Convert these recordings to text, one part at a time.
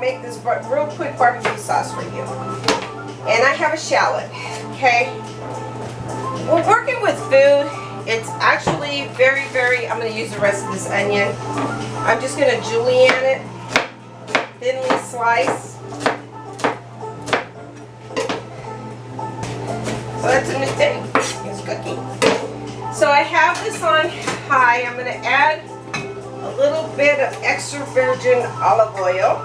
make this real quick barbecue sauce for you. And I have a shallot, okay? We're working with food. It's actually very, very, I'm going to use the rest of this onion. I'm just going to julienne it, thinly slice. So that's a new thing, it's cooking. So I have this on high. I'm going to add a little bit of extra virgin olive oil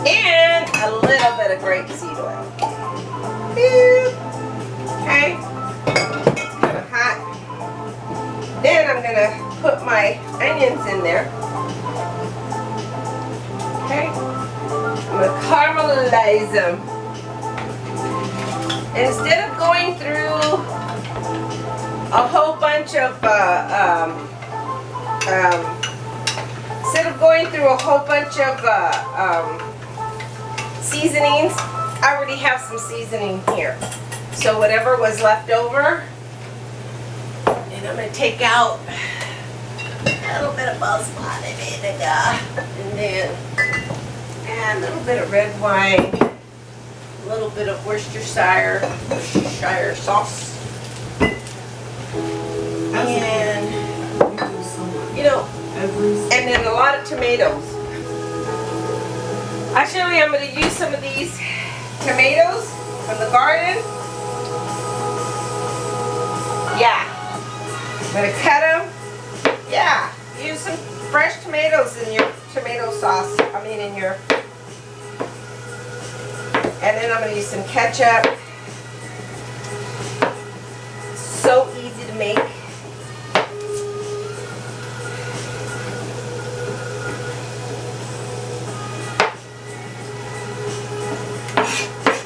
and a little bit of grapeseed oil. Okay, it's kind of hot. Then I'm going to put my onions in there. Okay, I'm going to caramelize them. Instead of going through a whole bunch of seasonings, I already have some seasoning here. So whatever was left over, and I'm going to take out a little bit of basmati vinegar, and then add a little bit of red wine, a little bit of Worcestershire sauce, and you know, and then a lot of tomatoes. Actually, I'm going to use some of these tomatoes from the garden. Yeah, I'm going to cut them. Yeah, use some fresh tomatoes in your tomato sauce. I mean, in your. And then I'm going to use some ketchup. So easy to make.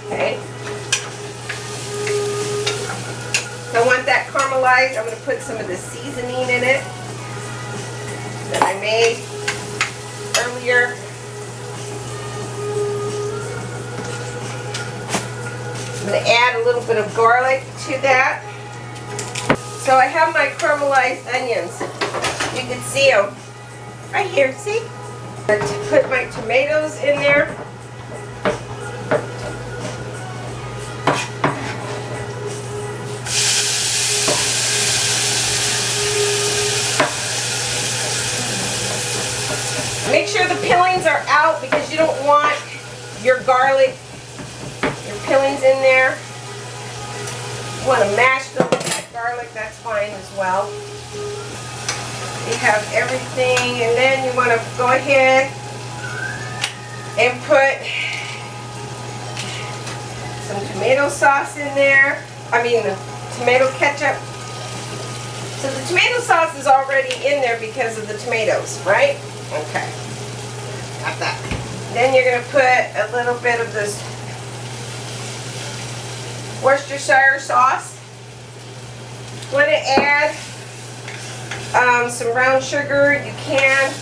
Okay. So I want that caramelized. I'm going to put some of the seasoning in it that I made earlier. I'm going to add a little bit of garlic to that. So I have my caramelized onions. You can see them right here, see? I'm going to put my tomatoes in there. Make sure the peelings are out because you don't want your garlic, your peelings in there. You want to mash them with that garlic, that's fine as well. You have everything, and then you want to go ahead and put some tomato sauce in there. I mean the tomato ketchup. So the tomato sauce is already in there because of the tomatoes, right? Okay, got that. Then you're going to put a little bit of this Worcestershire sauce. Want to add some brown sugar, you can.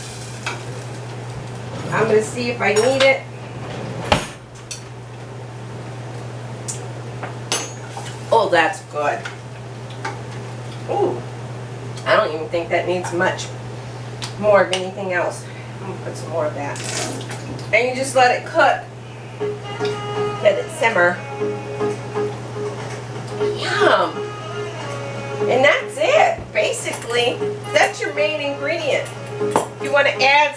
I'm going to see if I need it. Oh, that's good. Ooh, I don't even think that needs much more of anything else. I'm going to put some more of that. And you just let it cook. Let it simmer. Yum! And that's it. Basically, that's your main ingredient. You want to add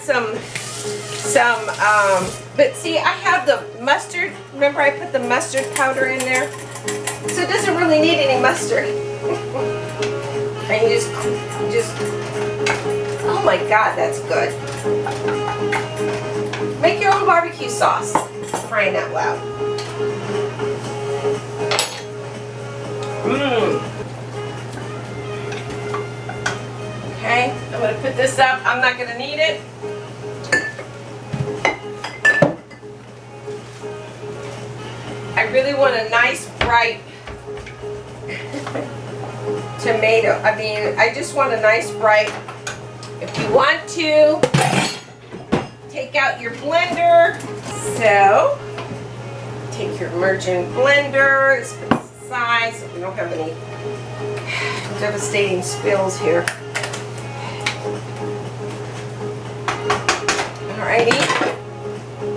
but see, I have the mustard. Remember I put the mustard powder in there? So it doesn't really need any mustard. And you just, oh my God, that's good. Make your own barbecue sauce. Crying out loud. Okay, I'm going to put this up. I'm not going to need it. I really want a nice bright tomato. I just want a nice bright. If you want to, take out your blender. So, take your immersion blender, spin it aside so we don't have any devastating spills here. Alrighty.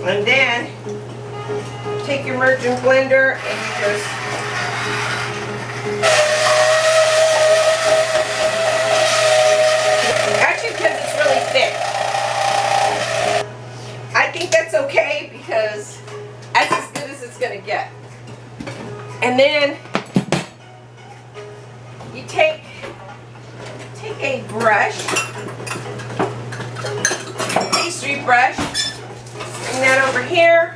And then take your merchant blender and you just actually, because it's really thick, I think that's okay because that's as good as it's gonna get. And then you take a brush, pastry brush, bring that over here.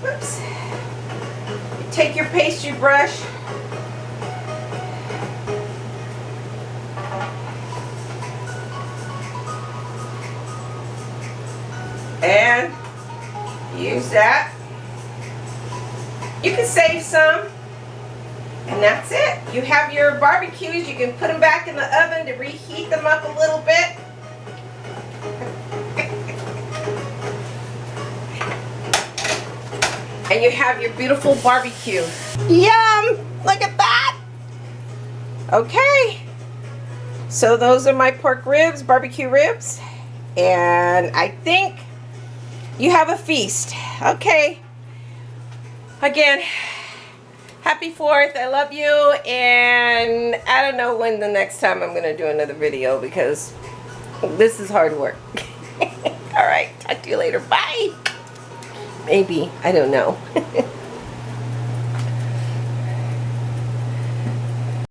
Whoops. You take your pastry brush, and use that. You can save some, and that's it. You have your barbecues. You can put them back in the oven to reheat them up a little bit. And you have your beautiful barbecue. Yum! Look at that! Okay. So those are my pork ribs, barbecue ribs. And I think you have a feast. Okay. Again, happy 4th. I love you. And I don't know when the next time I'm going to do another video because this is hard work. Alright. Talk to you later. Bye. Maybe. I don't know.